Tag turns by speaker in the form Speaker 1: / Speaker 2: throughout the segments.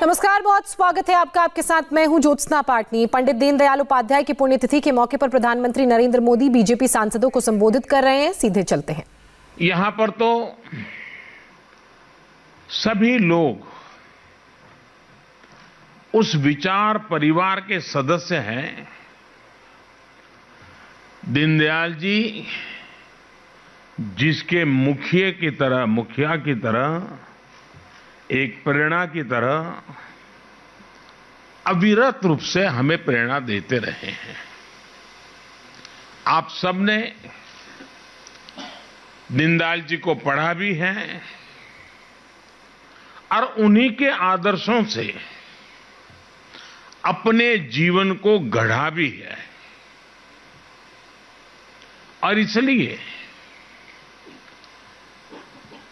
Speaker 1: नमस्कार, बहुत स्वागत है आपका। आपके साथ मैं हूं ज्योत्सना पाटनी। पंडित दीनदयाल उपाध्याय की पुण्यतिथि के मौके पर प्रधानमंत्री नरेंद्र मोदी बीजेपी सांसदों को संबोधित कर रहे हैं। सीधे चलते हैं।
Speaker 2: यहां पर तो सभी लोग उस विचार परिवार के सदस्य हैं। दीनदयाल जी जिसके मुखिया की तरह एक प्रेरणा की तरह अविरत रूप से हमें प्रेरणा देते रहे हैं। आप सबने दीनदयाल जी को पढ़ा भी है और उन्हीं के आदर्शों से अपने जीवन को गढ़ा भी है। और इसलिए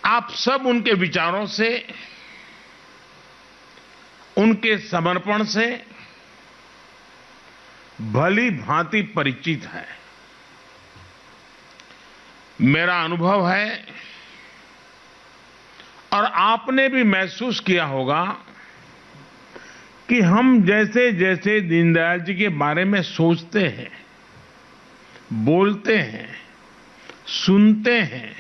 Speaker 2: आप सब उनके विचारों से, उनके समर्पण से भली भांति परिचित है। मेरा अनुभव है और आपने भी महसूस किया होगा कि हम जैसे जैसे दीनदयाल जी के बारे में सोचते हैं, बोलते हैं, सुनते हैं,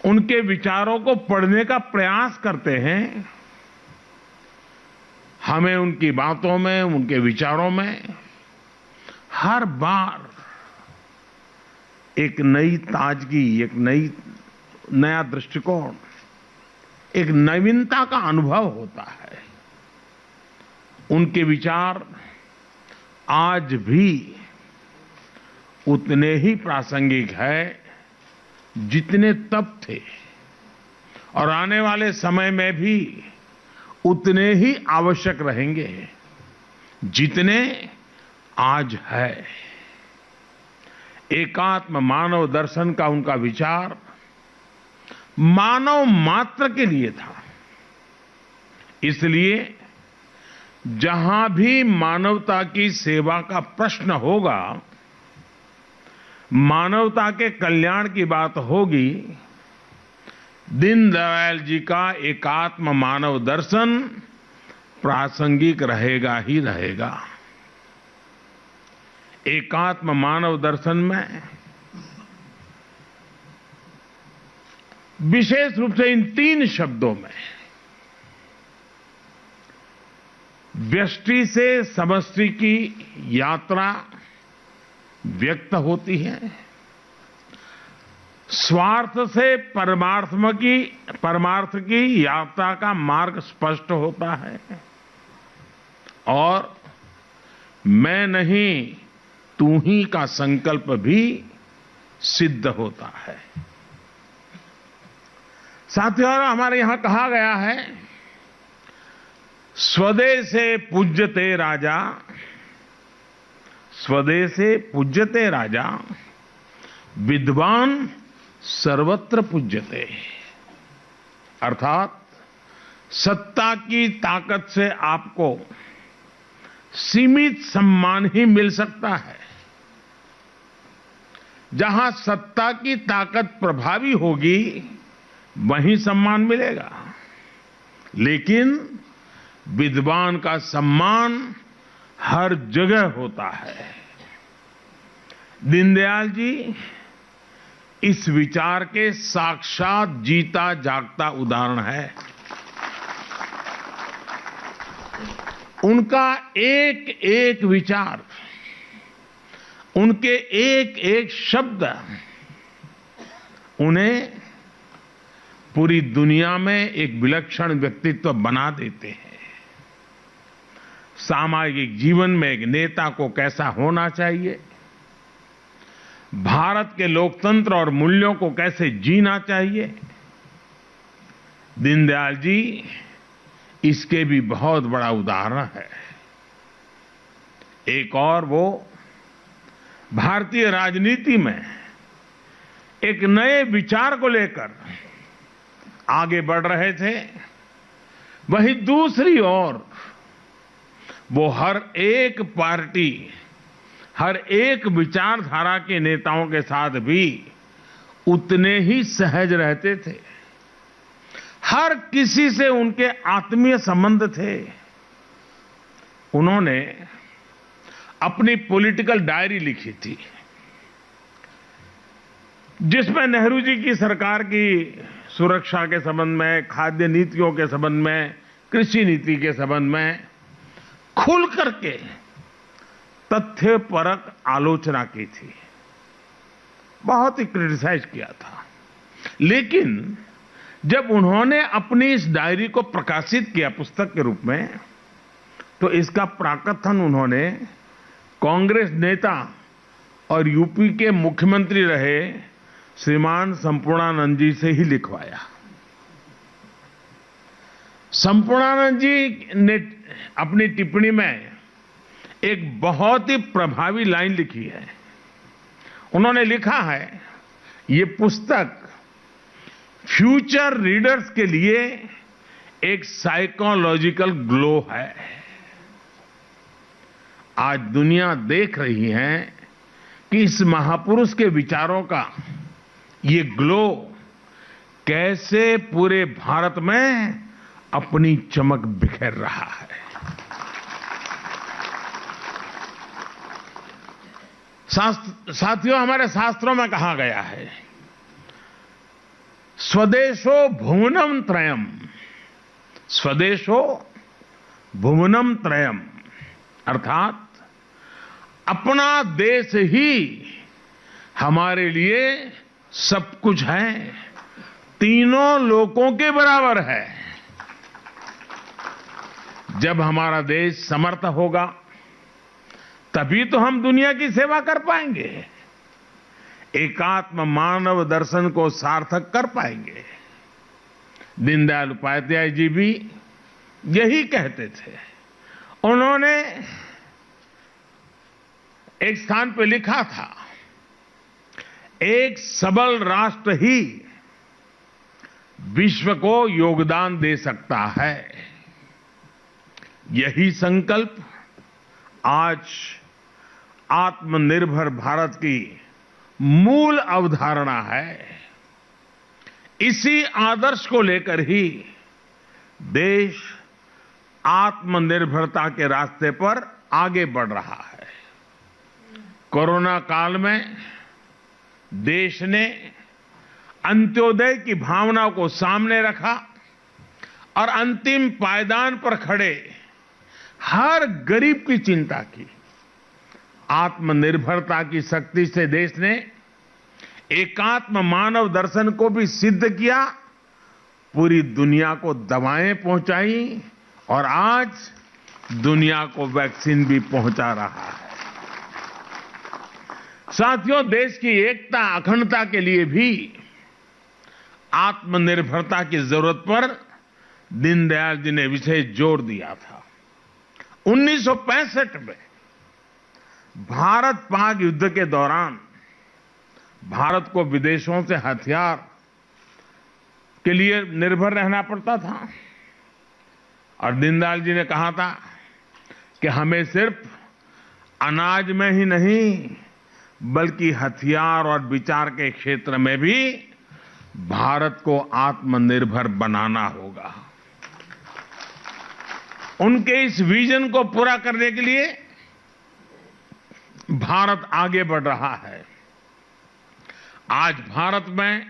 Speaker 2: उनके विचारों को पढ़ने का प्रयास करते हैं, हमें उनकी बातों में, उनके विचारों में हर बार एक नई ताजगी, एक नया दृष्टिकोण, एक नवीनता का अनुभव होता है। उनके विचार आज भी उतने ही प्रासंगिक है जितने तब थे और आने वाले समय में भी उतने ही आवश्यक रहेंगे जितने आज है। एकात्म मानव दर्शन का उनका विचार मानव मात्र के लिए था। इसलिए जहां भी मानवता की सेवा का प्रश्न होगा, मानवता के कल्याण की बात होगी, दीनदयाल जी का एकात्म मानव दर्शन प्रासंगिक रहेगा ही रहेगा। एकात्म मानव दर्शन में विशेष रूप से इन 3 शब्दों में व्यष्टि से समष्टि की यात्रा व्यक्त होती है, स्वार्थ से परमार्थ की यात्रा का मार्ग स्पष्ट होता है और मैं नहीं तू ही का संकल्प भी सिद्ध होता है। साथियों, हमारे यहां कहा गया है, स्वदेशे पूज्यते राजा, स्वदेशे पूज्यते राजा, विद्वान सर्वत्र पूज्यते। अर्थात सत्ता की ताकत से आपको सीमित सम्मान ही मिल सकता है। जहां सत्ता की ताकत प्रभावी होगी वहीं सम्मान मिलेगा, लेकिन विद्वान का सम्मान हर जगह होता है। दीनदयाल जी इस विचार के साक्षात जीता जागता उदाहरण है। उनका एक एक विचार, उनके एक एक शब्द उन्हें पूरी दुनिया में एक विलक्षण व्यक्तित्व बना देते हैं। सामाजिक जीवन में एक नेता को कैसा होना चाहिए, भारत के लोकतंत्र और मूल्यों को कैसे जीना चाहिए, दीनदयाल जी इसके भी बहुत बड़ा उदाहरण है। एक और वो भारतीय राजनीति में एक नए विचार को लेकर आगे बढ़ रहे थे, वहीं दूसरी ओर वो हर एक पार्टी, हर एक विचारधारा के नेताओं के साथ भी उतने ही सहज रहते थे। हर किसी से उनके आत्मीय संबंध थे। उन्होंने अपनी पॉलिटिकल डायरी लिखी थी, जिसमें नेहरू जी की सरकार की सुरक्षा के संबंध में, खाद्य नीतियों के संबंध में, कृषि नीति के संबंध में खुल करके तथ्यपरक आलोचना की थी, बहुत ही क्रिटिसाइज किया था। लेकिन जब उन्होंने अपनी इस डायरी को प्रकाशित किया पुस्तक के रूप में, तो इसका प्राकथन उन्होंने कांग्रेस नेता और यूपी के मुख्यमंत्री रहे श्रीमान संपूर्णानंद जी से ही लिखवाया। संपूर्णानंद जी ने अपनी टिप्पणी में एक बहुत ही प्रभावी लाइन लिखी है। उन्होंने लिखा है, ये पुस्तक फ्यूचर रीडर्स के लिए एक साइकोलॉजिकल ग्लो है। आज दुनिया देख रही है कि इस महापुरुष के विचारों का ये ग्लो कैसे पूरे भारत में अपनी चमक बिखेर रहा है। साथियों, हमारे शास्त्रों में कहा गया है, स्वदेशो भुवनम त्रयम, स्वदेशो भुवनम त्रयम, अर्थात अपना देश ही हमारे लिए सब कुछ है, तीनों लोकों के बराबर है। जब हमारा देश समर्थ होगा तभी तो हम दुनिया की सेवा कर पाएंगे, एकात्म मानव दर्शन को सार्थक कर पाएंगे। दीनदयाल उपाध्याय जी भी यही कहते थे। उन्होंने एक स्थान पर लिखा था, एक सबल राष्ट्र ही विश्व को योगदान दे सकता है। यही संकल्प आज आत्मनिर्भर भारत की मूल अवधारणा है। इसी आदर्श को लेकर ही देश आत्मनिर्भरता के रास्ते पर आगे बढ़ रहा है। कोरोना काल में देश ने अंत्योदय की भावना को सामने रखा और अंतिम पायदान पर खड़े हर गरीब की चिंता की। आत्मनिर्भरता की शक्ति से देश ने एकात्म मानव दर्शन को भी सिद्ध किया, पूरी दुनिया को दवाएं पहुंचाई और आज दुनिया को वैक्सीन भी पहुंचा रहा है। साथियों, देश की एकता अखंडता के लिए भी आत्मनिर्भरता की जरूरत पर दीनदयाल जी ने विशेष जोर दिया था। 1965 में भारत पाक युद्ध के दौरान भारत को विदेशों से हथियार के लिए निर्भर रहना पड़ता था और दीनदयाल जी ने कहा था कि हमें सिर्फ अनाज में ही नहीं बल्कि हथियार और विचार के क्षेत्र में भी भारत को आत्मनिर्भर बनाना होगा। उनके इस विजन को पूरा करने के लिए भारत आगे बढ़ रहा है। आज भारत में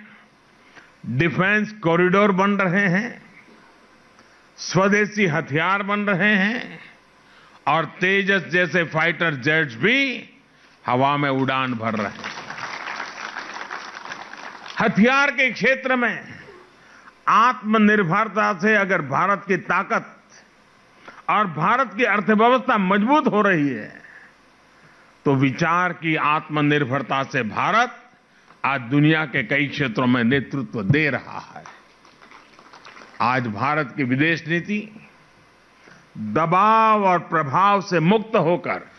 Speaker 2: डिफेंस कॉरिडोर बन रहे हैं, स्वदेशी हथियार बन रहे हैं और तेजस जैसे फाइटर जेट्स भी हवा में उड़ान भर रहे हैं। हथियार के क्षेत्र में आत्मनिर्भरता से अगर भारत की ताकत और भारत की अर्थव्यवस्था मजबूत हो रही है तो विचार की आत्मनिर्भरता से भारत आज दुनिया के कई क्षेत्रों में नेतृत्व दे रहा है। आज भारत की विदेश नीति दबाव और प्रभाव से मुक्त होकर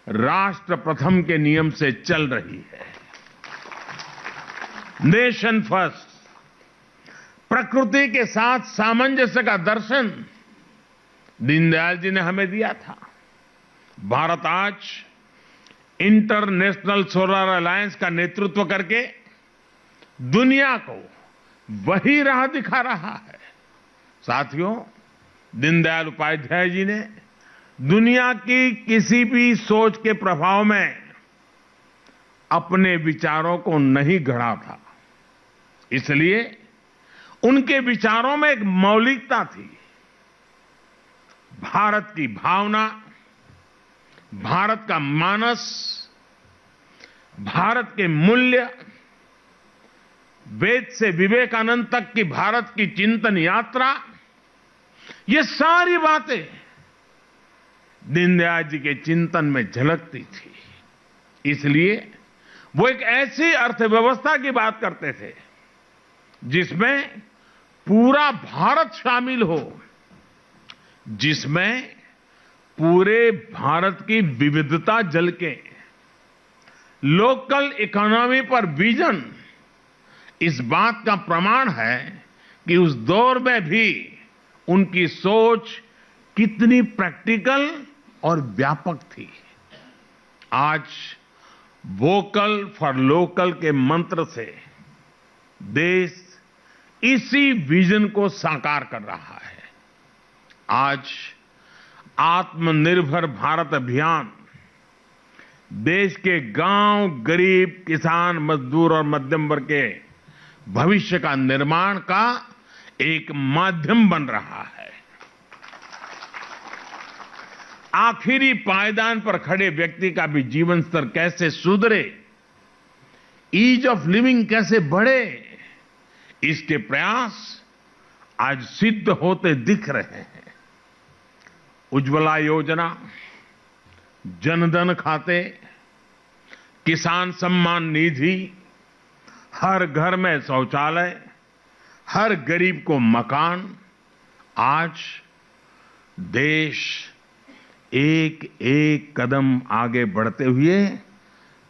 Speaker 2: राष्ट्र प्रथम के नियम से चल रही है। नेशन फर्स्ट, प्रकृति के साथ सामंजस्य का दर्शन दीनदयाल जी ने हमें दिया था। भारत आज इंटरनेशनल सोलर अलायंस का नेतृत्व करके दुनिया को वही राह दिखा रहा है। साथियों, दीनदयाल उपाध्याय जी ने दुनिया की किसी भी सोच के प्रभाव में अपने विचारों को नहीं गढ़ा था। इसलिए उनके विचारों में एक मौलिकता थी। भारत की भावना, भारत का मानस, भारत के मूल्य, वेद से विवेकानंद तक की भारत की चिंतन यात्रा, ये सारी बातें दीनदयाल जी के चिंतन में झलकती थी। इसलिए वो एक ऐसी अर्थव्यवस्था की बात करते थे जिसमें पूरा भारत शामिल हो, जिसमें पूरे भारत की विविधता झलके। लोकल इकोनॉमी पर विजन इस बात का प्रमाण है कि उस दौर में भी उनकी सोच कितनी प्रैक्टिकल और व्यापक थी। आज वोकल फॉर लोकल के मंत्र से देश इसी विजन को साकार कर रहा है। आज आत्मनिर्भर भारत अभियान देश के गांव, गरीब, किसान, मजदूर और मध्यम वर्ग के भविष्य का निर्माण का एक माध्यम बन रहा है। आखिरी पायदान पर खड़े व्यक्ति का भी जीवन स्तर कैसे सुधरे, ईज ऑफ लिविंग कैसे बढ़े, इसके प्रयास आज सिद्ध होते दिख रहे हैं। उज्ज्वला योजना, जनधन खाते, किसान सम्मान निधि, हर घर में शौचालय, हर गरीब को मकान, आज देश एक एक कदम आगे बढ़ते हुए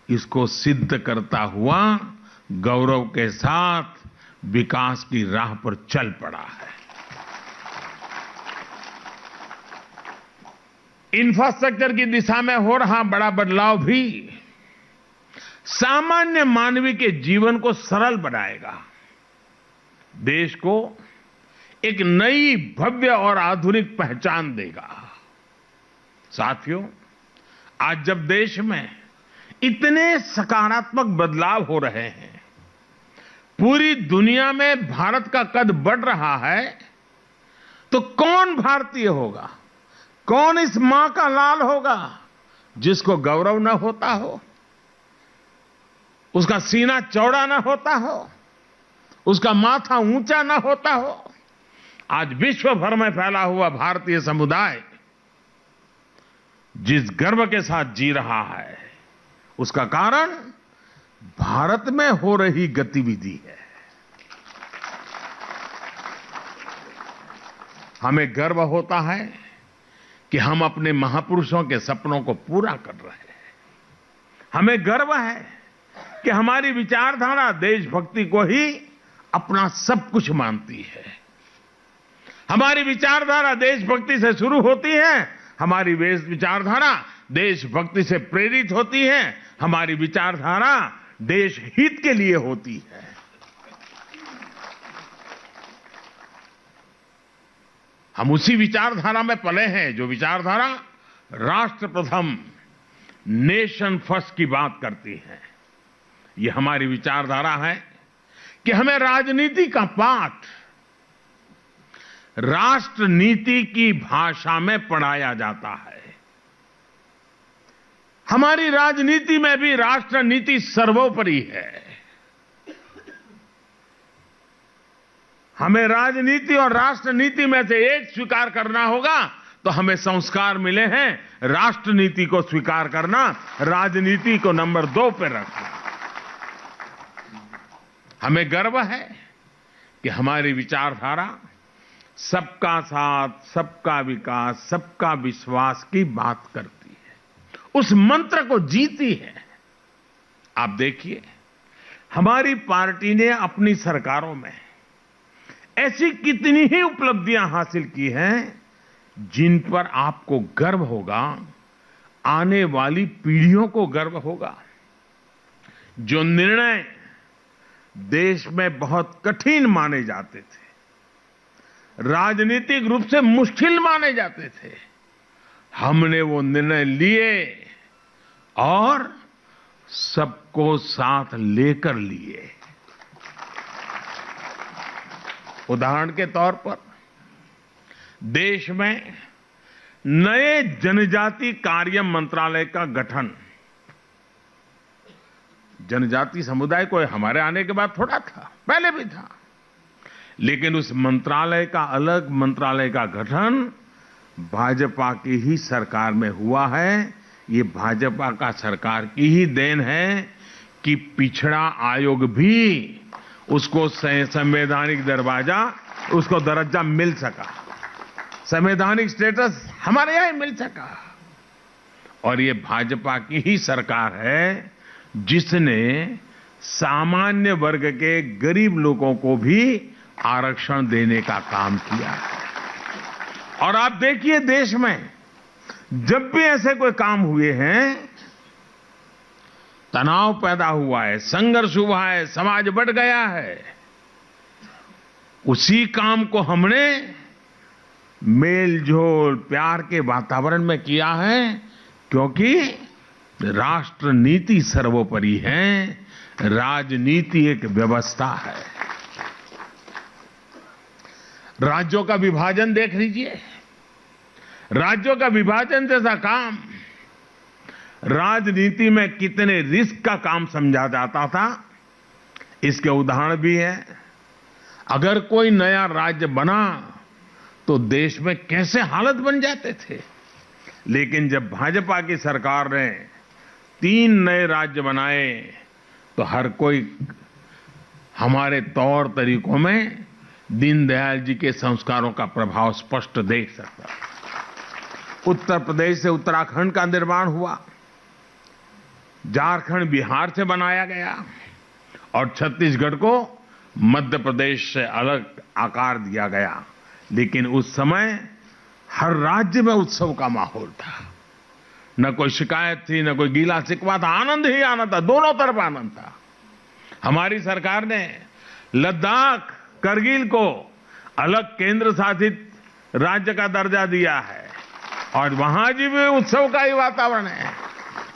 Speaker 2: इसको सिद्ध करता हुआ गौरव के साथ विकास की राह पर चल पड़ा है। इंफ्रास्ट्रक्चर की दिशा में हो रहा बड़ा बदलाव भी सामान्य मानवी के जीवन को सरल बनाएगा, देश को एक नई भव्य और आधुनिक पहचान देगा। साथियों, आज जब देश में इतने सकारात्मक बदलाव हो रहे हैं, पूरी दुनिया में भारत का कद बढ़ रहा है, तो कौन भारतीय होगा, कौन इस मां का लाल होगा जिसको गौरव न होता हो, उसका सीना चौड़ा न होता हो, उसका माथा ऊंचा न होता हो। आज विश्व भर में फैला हुआ भारतीय समुदाय जिस गर्व के साथ जी रहा है, उसका कारण भारत में हो रही गतिविधि है। हमें गर्व होता है कि हम अपने महापुरुषों के सपनों को पूरा कर रहे हैं। हमें गर्व है कि हमारी विचारधारा देशभक्ति को ही अपना सब कुछ मानती है। हमारी विचारधारा देशभक्ति से शुरू होती है, हमारी विचारधारा देशभक्ति से प्रेरित होती है, हमारी विचारधारा देश हित के लिए होती है। हम उसी विचारधारा में पले हैं जो विचारधारा राष्ट्र प्रथम, नेशन फर्स्ट की बात करती है। ये हमारी विचारधारा है कि हमें राजनीति का पाठ राष्ट्र नीति की भाषा में पढ़ाया जाता है। हमारी राजनीति में भी राष्ट्र नीति सर्वोपरि है। हमें राजनीति और राष्ट्र नीति में से एक स्वीकार करना होगा, तो हमें संस्कार मिले हैं राष्ट्र नीति को स्वीकार करना, राजनीति को नंबर 2 पर रखना। हमें गर्व है कि हमारी विचारधारा सबका साथ, सबका विकास, सबका विश्वास की बात करती है, उस मंत्र को जीती है। आप देखिए, हमारी पार्टी ने अपनी सरकारों में ऐसी कितनी ही उपलब्धियां हासिल की हैं जिन पर आपको गर्व होगा, आने वाली पीढ़ियों को गर्व होगा। जो निर्णय देश में बहुत कठिन माने जाते थे, राजनीतिक रूप से मुश्किल माने जाते थे, हमने वो निर्णय लिए और सबको साथ लेकर लिए। उदाहरण के तौर पर देश में नए जनजाति कार्य मंत्रालय का गठन, जनजाति समुदाय को हमारे आने के बाद थोड़ा था, पहले भी था, लेकिन उस मंत्रालय का अलग मंत्रालय का गठन भाजपा की ही सरकार में हुआ है। ये भाजपा का सरकार की ही देन है कि पिछड़ा आयोग भी उसको संवैधानिक दर्जा मिल सका, संवैधानिक स्टेटस हमारे यहां मिल सका। और ये भाजपा की ही सरकार है जिसने सामान्य वर्ग के गरीब लोगों को भी आरक्षण देने का काम किया है। और आप देखिए, देश में जब भी ऐसे कोई काम हुए हैं, तनाव पैदा हुआ है, संघर्ष हुआ है, समाज बढ़ गया है, उसी काम को हमने मेल जोल प्यार के वातावरण में किया है, क्योंकि राष्ट्र नीति सर्वोपरि है, राजनीति एक व्यवस्था है। राज्यों का विभाजन देख लीजिए, राज्यों का विभाजन जैसा काम राजनीति में कितने रिस्क का काम समझा जाता था, इसके उदाहरण भी है। अगर कोई नया राज्य बना तो देश में कैसे हालत बन जाते थे, लेकिन जब भाजपा की सरकार ने 3 नए राज्य बनाए तो हर कोई हमारे तौर तरीकों में दीनदयाल जी के संस्कारों का प्रभाव स्पष्ट देख सकता। उत्तर प्रदेश से उत्तराखंड का निर्माण हुआ, झारखंड बिहार से बनाया गया और छत्तीसगढ़ को मध्य प्रदेश से अलग आकार दिया गया। लेकिन उस समय हर राज्य में उत्सव का माहौल था, न कोई शिकायत थी, न कोई गीला शिकवा था, आनंद ही आनंद था, दोनों तरफ आनंद था। हमारी सरकार ने लद्दाख, करगिल को अलग केंद्र शासित राज्य का दर्जा दिया है और वहां जी भी उत्सव का ही वातावरण है।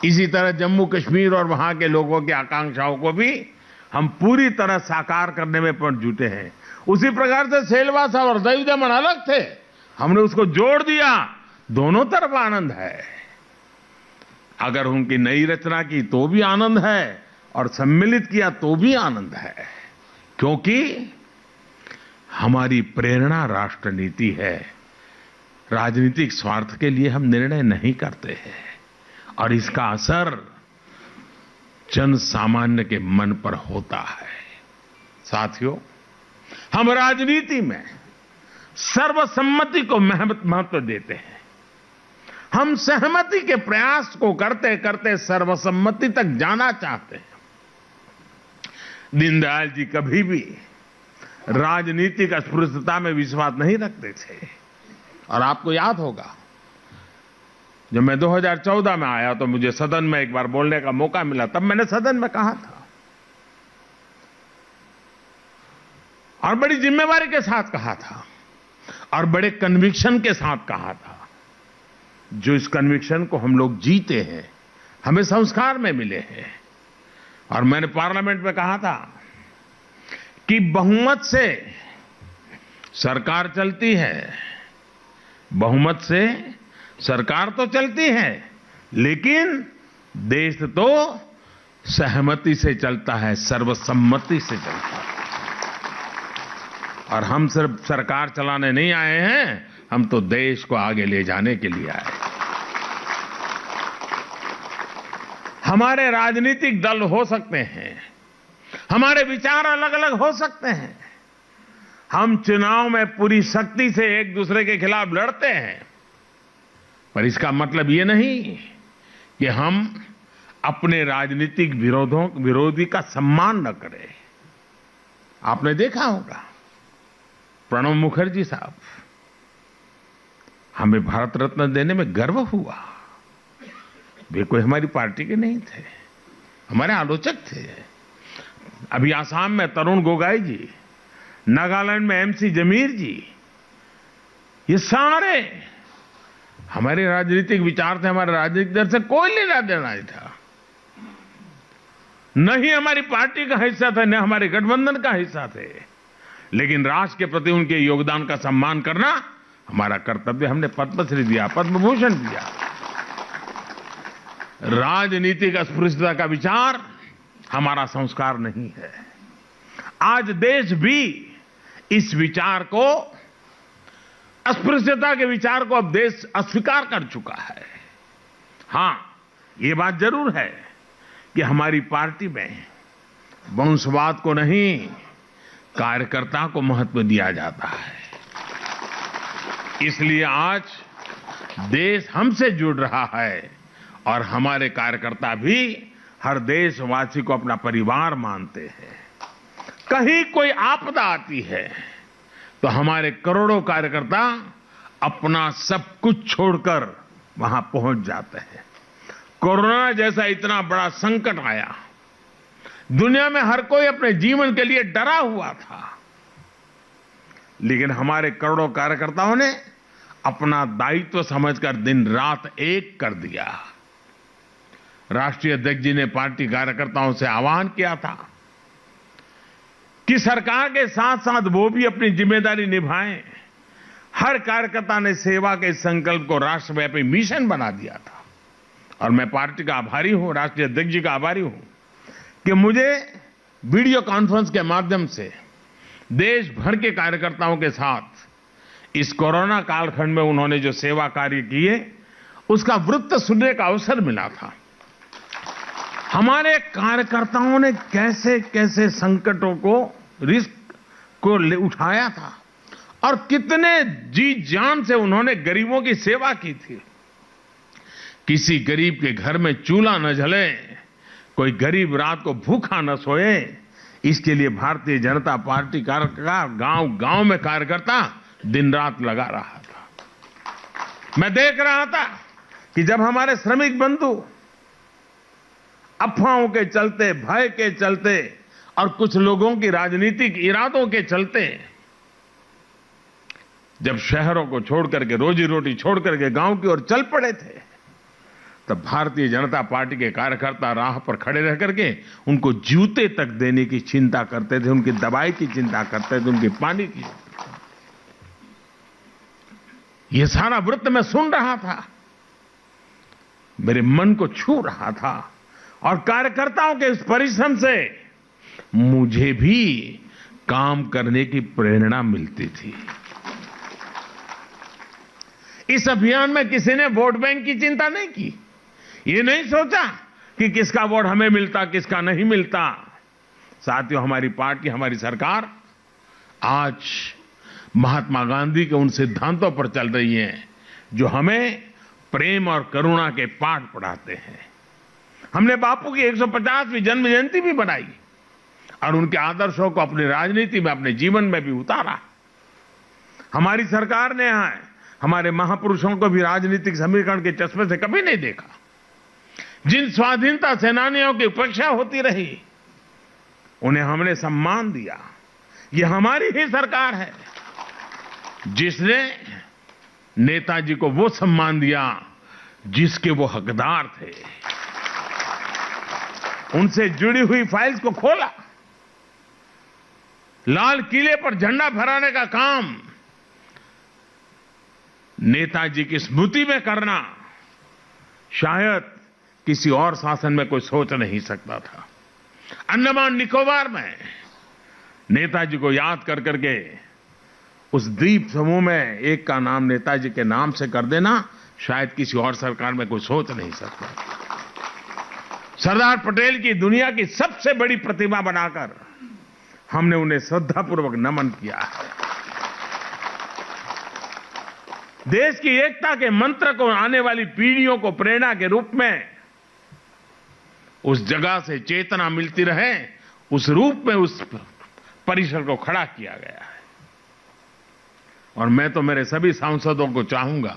Speaker 2: इसी तरह जम्मू कश्मीर और वहां के लोगों की आकांक्षाओं को भी हम पूरी तरह साकार करने में पर जुटे हैं। उसी प्रकार से सेलवासा और दमन दमन अलग थे, हमने उसको जोड़ दिया, दोनों तरफ आनंद है। अगर उनकी नई रचना की तो भी आनंद है और सम्मिलित किया तो भी आनंद है, क्योंकि हमारी प्रेरणा राष्ट्र नीति है। राजनीतिक स्वार्थ के लिए हम निर्णय नहीं करते हैं और इसका असर जन सामान्य के मन पर होता है। साथियों, हम राजनीति में सर्वसम्मति को महत्व देते हैं। हम सहमति के प्रयास को करते करते सर्वसम्मति तक जाना चाहते हैं। दीनदयाल जी कभी भी राजनीतिक अस्पृश्यता में विश्वास नहीं रखते थे। और आपको याद होगा, जब मैं 2014 में आया तो मुझे सदन में एक बार बोलने का मौका मिला, तब मैंने सदन में कहा था और बड़ी जिम्मेवारी के साथ कहा था और बड़े कन्विक्शन के साथ कहा था। जो इस कन्विक्शन को हम लोग जीते हैं, हमें संस्कार में मिले हैं। और मैंने पार्लियामेंट में कहा था कि बहुमत से सरकार चलती है, बहुमत से सरकार तो चलती है, लेकिन देश तो सहमति से चलता है, सर्वसम्मति से चलता है। और हम सिर्फ सरकार चलाने नहीं आए हैं, हम तो देश को आगे ले जाने के लिए आए। हमारे राजनीतिक दल हो सकते हैं, हमारे विचार अलग अलग हो सकते हैं, हम चुनाव में पूरी शक्ति से एक दूसरे के खिलाफ लड़ते हैं, पर इसका मतलब ये नहीं कि हम अपने राजनीतिक विरोधी का सम्मान न करें। आपने देखा होगा, प्रणब मुखर्जी साहब, हमें भारत रत्न देने में गर्व हुआ। वे कोई हमारी पार्टी के नहीं थे, हमारे आलोचक थे। अभी आसाम में तरुण गोगोई जी, नागालैंड में एमसी जमीर जी, ये सारे हमारे राजनीतिक विचार थे, हमारे राजनीतिक दल से कोई लेना देना नहीं था, न ही हमारी पार्टी का हिस्सा थे, न हमारे गठबंधन का हिस्सा थे, लेकिन राष्ट्र के प्रति उनके योगदान का सम्मान करना हमारा कर्तव्य। हमने पद्मश्री दिया, पद्म भूषण दिया। राजनीतिक अस्पृश्यता का विचार हमारा संस्कार नहीं है। आज देश भी इस विचार को, अस्पृश्यता के विचार को अब देश अस्वीकार कर चुका है। हां, ये बात जरूर है कि हमारी पार्टी में वंशवाद को नहीं, कार्यकर्ता को महत्व दिया जाता है। इसलिए आज देश हमसे जुड़ रहा है और हमारे कार्यकर्ता भी हर देशवासी को अपना परिवार मानते हैं। कहीं कोई आपदा आती है तो हमारे करोड़ों कार्यकर्ता अपना सब कुछ छोड़कर वहां पहुंच जाते हैं। कोरोना जैसा इतना बड़ा संकट आया, दुनिया में हर कोई अपने जीवन के लिए डरा हुआ था, लेकिन हमारे करोड़ों कार्यकर्ताओं ने अपना दायित्व समझकर दिन रात एक कर दिया। राष्ट्रीय अध्यक्ष जी ने पार्टी कार्यकर्ताओं से आह्वान किया था कि सरकार के साथ साथ वो भी अपनी जिम्मेदारी निभाएं। हर कार्यकर्ता ने सेवा के संकल्प को राष्ट्रव्यापी मिशन बना दिया था और मैं पार्टी का आभारी हूं, राष्ट्रीय अध्यक्ष जी का आभारी हूं कि मुझे वीडियो कॉन्फ्रेंस के माध्यम से देश भर के कार्यकर्ताओं के साथ इस कोरोना कालखंड में उन्होंने जो सेवा कार्य किए उसका वृत्त सुनने का अवसर मिला था। हमारे कार्यकर्ताओं ने कैसे कैसे संकटों को, रिस्क को उठाया था और कितने जी जान से उन्होंने गरीबों की सेवा की थी। किसी गरीब के घर में चूल्हा न जले, कोई गरीब रात को भूखा न सोए, इसके लिए भारतीय जनता पार्टी का गांव-गांव में कार्यकर्ता दिन रात लगा रहा था। मैं देख रहा था कि जब हमारे श्रमिक बंधु अफवाहों के चलते, भय के चलते और कुछ लोगों की राजनीतिक इरादों के चलते जब शहरों को छोड़ करके, रोजी रोटी छोड़ करके गांव की ओर चल पड़े थे, तब भारतीय जनता पार्टी के कार्यकर्ता राह पर खड़े रह करके उनको जूते तक देने की चिंता करते थे, उनकी दवाई की चिंता करते थे, उनके पानी की। ये सारा वृत्त मैं सुन रहा था, मेरे मन को छू रहा था और कार्यकर्ताओं के इस परिश्रम से मुझे भी काम करने की प्रेरणा मिलती थी। इस अभियान में किसी ने वोट बैंक की चिंता नहीं की। ये नहीं सोचा कि किसका वोट हमें मिलता, किसका नहीं मिलता। साथियों, हमारी पार्टी, हमारी सरकार आज महात्मा गांधी के उन सिद्धांतों पर चल रही है जो हमें प्रेम और करुणा के पाठ पढ़ाते हैं। हमने बापू की 150वीं जन्म जयंती भी बनाई और उनके आदर्शों को अपनी राजनीति में, अपने जीवन में भी उतारा। हमारी सरकार ने हमारे महापुरुषों को भी राजनीतिक समीकरण के चश्मे से कभी नहीं देखा। जिन स्वाधीनता सेनानियों की उपेक्षा होती रही, उन्हें हमने सम्मान दिया। ये हमारी ही सरकार है जिसने नेताजी को वो सम्मान दिया जिसके वो हकदार थे। उनसे जुड़ी हुई फाइल्स को खोला, लाल किले पर झंडा फहराने का काम नेताजी की स्मृति में करना शायद किसी और शासन में कोई सोच नहीं सकता था। अंडमान निकोबार में नेताजी को याद कर करके उस द्वीप समूह में एक का नाम नेताजी के नाम से कर देना शायद किसी और सरकार में कोई सोच नहीं सकता। सरदार पटेल की दुनिया की सबसे बड़ी प्रतिमा बनाकर हमने उन्हें श्रद्धापूर्वक नमन किया है। देश की एकता के मंत्र को आने वाली पीढ़ियों को प्रेरणा के रूप में उस जगह से चेतना मिलती रहे, उस रूप में उस परिसर को खड़ा किया गया है। और मैं तो मेरे सभी सांसदों को चाहूंगा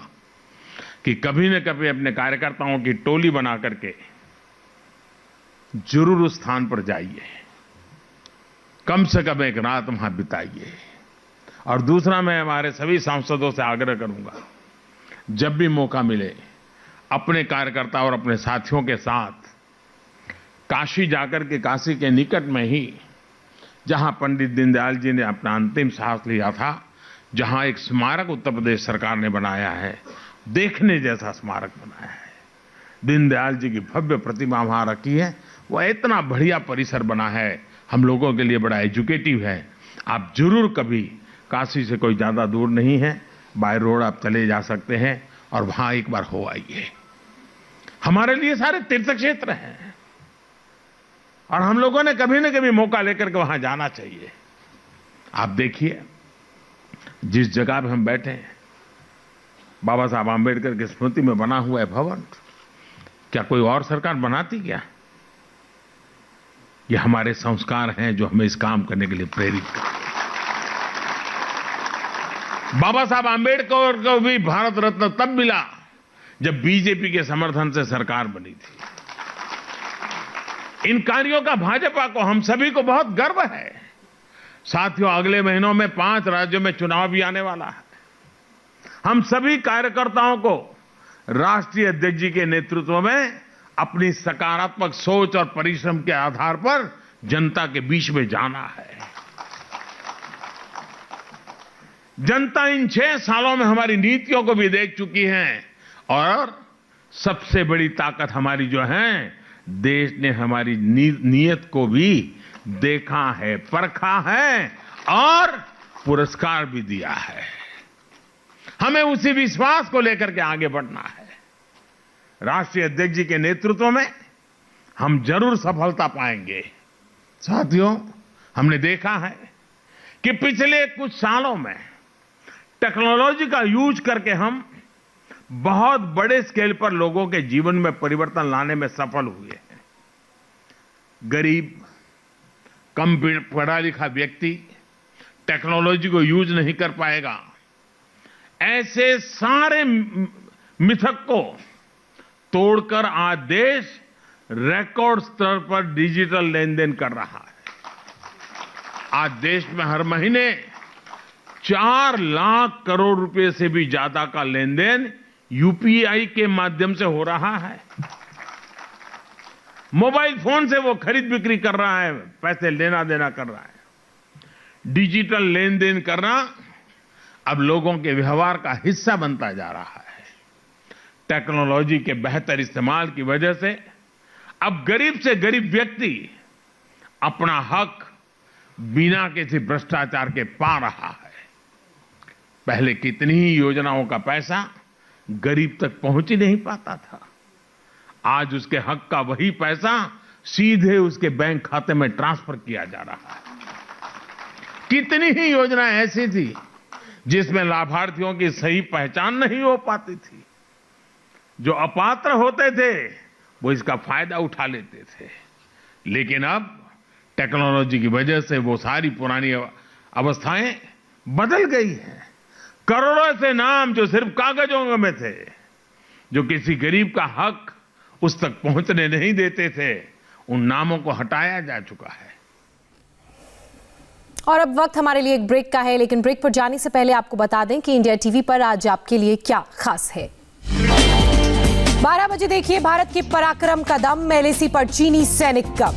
Speaker 2: कि कभी न कभी अपने कार्यकर्ताओं की टोली बना करके जरूर उस स्थान पर जाइए। कम से कम एक रात वहां बिताइए। और दूसरा, मैं हमारे सभी सांसदों से आग्रह करूंगा, जब भी मौका मिले अपने कार्यकर्ता और अपने साथियों के साथ काशी जाकर के, काशी के निकट में ही जहां पंडित दीनदयाल जी ने अपना अंतिम सांस लिया था, जहां एक स्मारक उत्तर प्रदेश सरकार ने बनाया है, देखने जैसा स्मारक बनाया है। दीनदयाल जी की भव्य प्रतिमा वहां रखी है। वह इतना बढ़िया परिसर बना है, हम लोगों के लिए बड़ा एजुकेटिव है। आप जरूर कभी, काशी से कोई ज्यादा दूर नहीं है, बाय रोड आप चले जा सकते हैं और वहां एक बार हो आइए। हमारे लिए सारे तीर्थ क्षेत्र हैं और हम लोगों ने कभी न कभी मौका लेकर के वहां जाना चाहिए। आप देखिए, जिस जगह पे हम बैठे हैं, बाबा साहब आंबेडकर की स्मृति में बना हुआ है भवन, क्या कोई और सरकार बनाती क्या? ये हमारे संस्कार हैं जो हमें इस काम करने के लिए प्रेरित करते हैं। बाबा साहब आंबेडकर को भी भारत रत्न तब मिला जब बीजेपी के समर्थन से सरकार बनी थी। इन कार्यों का भाजपा को, हम सभी को बहुत गर्व है। साथियों, अगले महीनों में 5 राज्यों में चुनाव भी आने वाला है। हम सभी कार्यकर्ताओं को राष्ट्रीय अध्यक्ष जी के नेतृत्व में अपनी सकारात्मक सोच और परिश्रम के आधार पर जनता के बीच में जाना है। जनता इन 6 सालों में हमारी नीतियों को भी देख चुकी है और सबसे बड़ी ताकत हमारी जो है, देश ने हमारी नीयत को भी देखा है, परखा है और पुरस्कार भी दिया है। हमें उसी विश्वास को लेकर के आगे बढ़ना है। राष्ट्रीय अध्यक्ष जी के नेतृत्व में हम जरूर सफलता पाएंगे। साथियों, हमने देखा है कि पिछले कुछ सालों में टेक्नोलॉजी का यूज करके हम बहुत बड़े स्केल पर लोगों के जीवन में परिवर्तन लाने में सफल हुए हैं। गरीब, कम पढ़ा लिखा व्यक्ति टेक्नोलॉजी को यूज नहीं कर पाएगा, ऐसे सारे मिथक को तोड़कर आज देश रिकॉर्ड स्तर पर डिजिटल लेन देन कर रहा है। आज देश में हर महीने 4 लाख करोड़ रुपए से भी ज्यादा का लेन देन यूपीआई के माध्यम से हो रहा है। मोबाइल फोन से वो खरीद बिक्री कर रहा है, पैसे लेना देना कर रहा है। डिजिटल लेन देन करना अब लोगों के व्यवहार का हिस्सा बनता जा रहा है। टेक्नोलॉजी के बेहतर इस्तेमाल की वजह से अब गरीब से गरीब व्यक्ति अपना हक बिना किसी भ्रष्टाचार के पा रहा है। पहले कितनी ही योजनाओं का पैसा गरीब तक पहुंच ही नहीं पाता था। आज उसके हक का वही पैसा सीधे उसके बैंक खाते में ट्रांसफर किया जा रहा है। कितनी ही योजनाएं ऐसी थी जिसमें लाभार्थियों की सही पहचान नहीं हो पाती थी। जो अपात्र होते थे वो इसका फायदा उठा लेते थे। लेकिन अब टेक्नोलॉजी की वजह से वो सारी पुरानी अवस्थाएं बदल गई हैं। करोड़ों से नाम जो सिर्फ कागजों में थे, जो किसी गरीब का हक उस तक पहुंचने नहीं देते थे, उन नामों को हटाया जा चुका है।
Speaker 1: और अब वक्त हमारे लिए एक ब्रेक का है, लेकिन ब्रेक पर जाने से पहले आपको बता दें कि इंडिया टीवी पर आज आपके लिए क्या खास है। 12 बजे देखिए भारत के पराक्रम का दम, एलएसी पर चीनी सैनिक कब।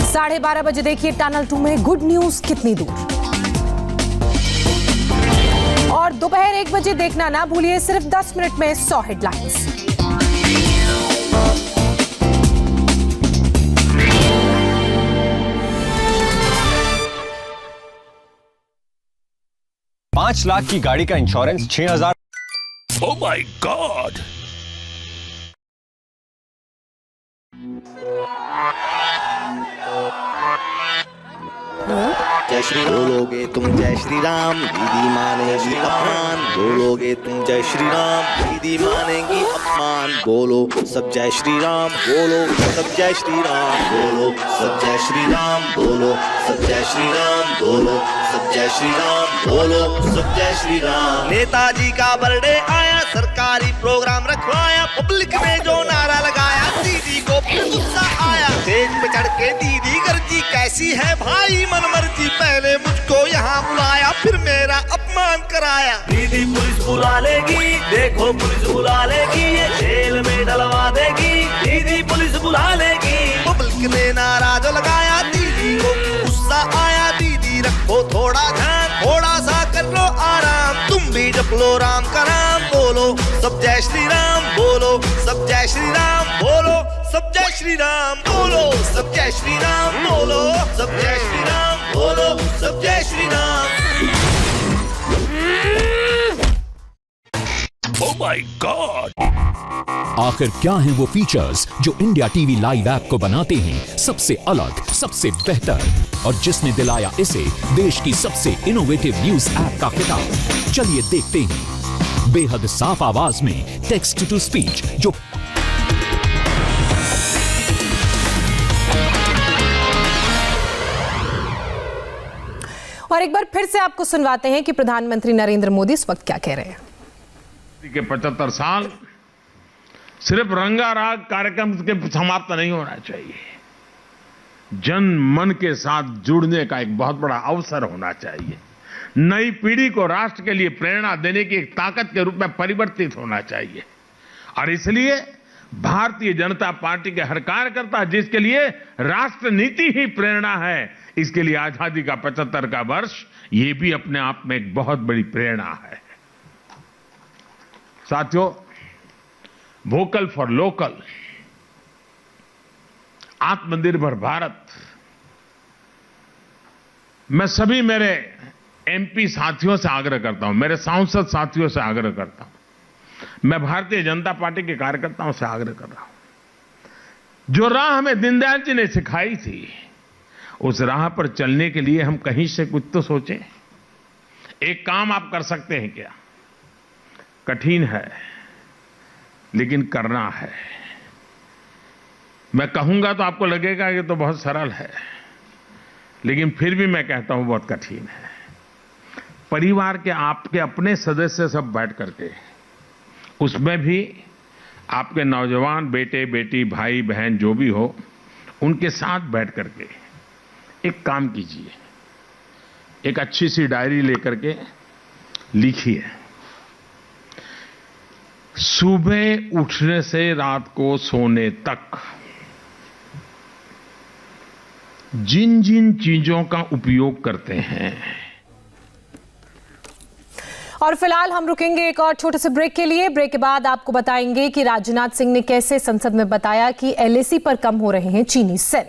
Speaker 1: 12:30 बजे देखिए टनल 2 में गुड न्यूज कितनी दूर। और दोपहर 1 बजे देखना ना भूलिए सिर्फ 10 मिनट में 100 हेडलाइंस।
Speaker 3: $5 लाख की गाड़ी का इंश्योरेंस 6,000।
Speaker 4: Oh my God!
Speaker 5: जय श्री बोलोगे तुम जय श्री राम, दीदी मानेगी अपमान। बोलोगे तुम जय श्री राम, दीदी मानेगी अपमान। बोलो सब जय श्री राम, बोलो सब जय श्री राम, बोलो सब जय श्री राम, बोलो सब जय श्री राम, बोलो सब जय श्री राम, बोलो सब जय श्री राम। नेताजी का बर्थडे आया, सरकारी प्रोग्राम रखवाया, पब्लिक में जो नारा लगाया, दीदी को गुस्सा आया। स्टेज पे चढ़ के दीदी गर्जी कैसे कैसी है भाई मनमर्जी, पहले मुझको यहाँ बुलाया फिर मेरा अपमान कराया।
Speaker 6: दीदी पुलिस बुला लेगी, देखो पुलिस बुला लेगी, ये जेल में डलवा देगी, दीदी पुलिस बुला लेगी।
Speaker 5: पब्लिक ने नारा जो लगाया, दीदी को गुस्सा आया। दीदी रखो थोड़ा ध्यान, थोड़ा सा कर लो आराम, तुम भी जप लो राम का नाम, बोलो सब जय श्री राम, बोलो सब जय श्री राम, बोलो सब जय श्री राम, बोलो सब जय श्री राम, बोलो सब जय श्री राम, बोलो सब जय Shri Ram.
Speaker 4: Oh my God!
Speaker 7: आखिर क्या हैं वो फीचर्स जो इंडिया टीवी लाइव ऐप को बनाते हैं सबसे अलग, सबसे बेहतर, और जिसने दिलाया इसे देश की सबसे इनोवेटिव न्यूज ऐप का खिताब। चलिए देखते हैं। बेहद साफ आवाज में टेक्स्ट टू स्पीच जो
Speaker 1: और एक बार फिर से आपको सुनवाते हैं कि प्रधानमंत्री नरेंद्र मोदी इस वक्त क्या कह रहे हैं।
Speaker 2: के 75 साल सिर्फ रंगाराग कार्यक्रम के समाप्त नहीं होना चाहिए, जन मन के साथ जुड़ने का एक बहुत बड़ा अवसर होना चाहिए, नई पीढ़ी को राष्ट्र के लिए प्रेरणा देने की एक ताकत के रूप में परिवर्तित होना चाहिए। और इसलिए भारतीय जनता पार्टी के हर कार्यकर्ता जिसके लिए राष्ट्र नीति ही प्रेरणा है, इसके लिए आजादी का 75 का वर्ष ये भी अपने आप में एक बहुत बड़ी प्रेरणा है। साथियों, वोकल फॉर लोकल, आत्मनिर्भर भारत, मैं सभी मेरे एमपी साथियों से आग्रह करता हूं, मेरे सांसद साथियों से आग्रह करता हूं, मैं भारतीय जनता पार्टी के कार्यकर्ताओं से आग्रह कर रहा हूं। जो राह हमें दीनदयाल जी ने सिखाई थी, उस राह पर चलने के लिए हम कहीं से कुछ तो सोचें। एक काम आप कर सकते हैं क्या? कठिन है लेकिन करना है। मैं कहूंगा तो आपको लगेगा कि तो बहुत सरल है, लेकिन फिर भी मैं कहता हूं बहुत कठिन है। परिवार के आपके अपने सदस्य सब बैठ करके, उसमें भी आपके नौजवान बेटे बेटी भाई बहन जो भी हो, उनके साथ बैठ करके एक काम कीजिए। एक अच्छी सी डायरी लेकर के लिखिए, सुबह उठने से रात को सोने तक जिन जिन चीजों का उपयोग करते हैं।
Speaker 1: और फिलहाल हम रुकेंगे एक और छोटे से ब्रेक के लिए। ब्रेक के बाद आपको बताएंगे कि राजनाथ सिंह ने कैसे संसद में बताया कि एलएसी पर कम हो रहे हैं चीनी सेल।